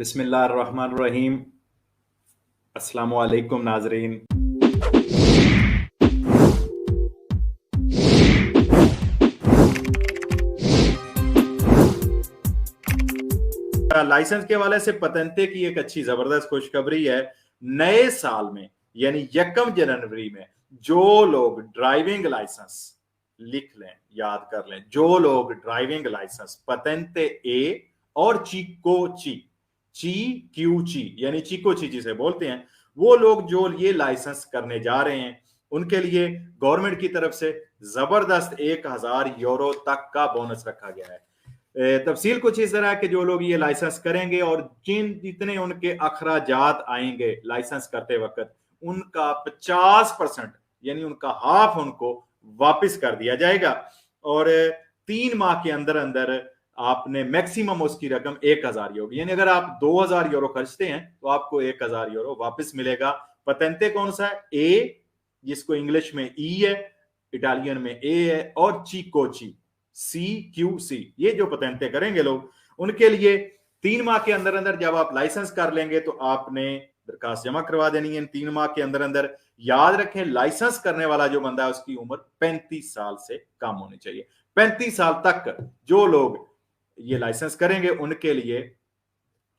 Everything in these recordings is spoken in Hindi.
बिस्मिल्लाहिर्रहमानिर्रहीम। अस्सलामु अलैकुम नाजरीन। लाइसेंस के हवाले से पतंते की एक अच्छी जबरदस्त खुशखबरी है। नए साल में यानी 1 जनवरी में जो लोग ड्राइविंग लाइसेंस लिख लें, याद कर लें, जो लोग ड्राइविंग लाइसेंस पतंते ए और ची यानी चीको ची जिसे बोलते हैं, वो लोग जो ये लाइसेंस करने जा रहे हैं उनके लिए गवर्नमेंट की तरफ से जबरदस्त 1000 यूरो तक का बोनस रखा गया है। तफसील कुछ इस तरह कि जो लोग ये लाइसेंस करेंगे और जितने उनके अखराजात आएंगे लाइसेंस करते वक्त, उनका 50% यानी उनका हाफ उनको वापस कर दिया जाएगा। और 3 माह के अंदर अंदर आपने मैक्सिमम उसकी रकम 1000 यूरो, यानी अगर आप 2000 यूरो खर्चते हैं तो आपको 1000 यूरो वापस मिलेगा। पतंते कौन सा है? ए, जिसको इंग्लिश में ई है, इटालियन में ए है, और चीकोची CQC, ये जो पतंते करेंगे लोग उनके लिए 3 माह के अंदर अंदर जब आप लाइसेंस कर लेंगे तो आपने दरखास्त जमा करवा देनी है। 3 माह के अंदर अंदर याद रखें, लाइसेंस करने वाला जो बंदा है उसकी उम्र 35 साल से कम होनी चाहिए। 35 साल तक जो लोग ये लाइसेंस करेंगे उनके लिए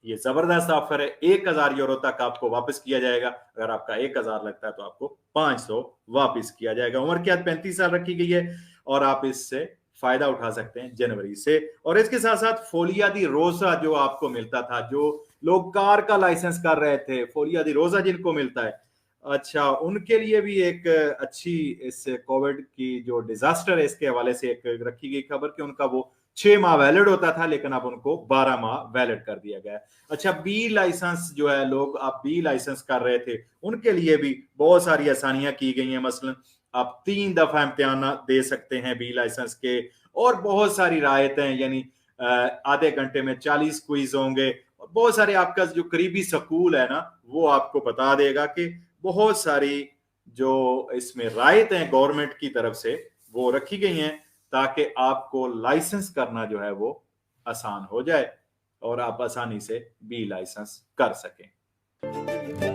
ये जबरदस्त ऑफर है। 1000 यूरो तक आपको वापस किया जाएगा। अगर आपका 1000 लगता है तो आपको 500 वापस किया जाएगा। उम्र क्या 35 साल रखी गई है और आप इससे फायदा उठा सकते हैं जनवरी से। और इसके साथ साथ फोलिया दी रोजा जो आपको मिलता था, जो लोग कार का लाइसेंस कर रहे थे, फोलिया दी रोजा जिनको मिलता है, अच्छा, उनके लिए भी एक अच्छी इस कोविड की जो डिजास्टर है इसके हवाले से एक रखी गई खबर कि उनका वो 6 माह वैलिड होता था, लेकिन अब उनको 12 माह वैलिड कर दिया गया है। अच्छा, बी लाइसेंस जो है, लोग आप बी लाइसेंस कर रहे थे उनके लिए भी बहुत सारी आसानियां की गई हैं। मसलन आप 3 दफा इम्तिहान दे सकते हैं बी लाइसेंस के, और बहुत सारी रायतें, यानी आधे घंटे में 40 क्विज होंगे। बहुत सारे, आपका जो करीबी स्कूल है ना वो आपको बता देगा कि बहुत सारी जो इसमें रायतें गवर्नमेंट की तरफ से वो रखी गई हैं ताकि आपको लाइसेंस करना जो है वो आसान हो जाए और आप आसानी से बी लाइसेंस कर सकें।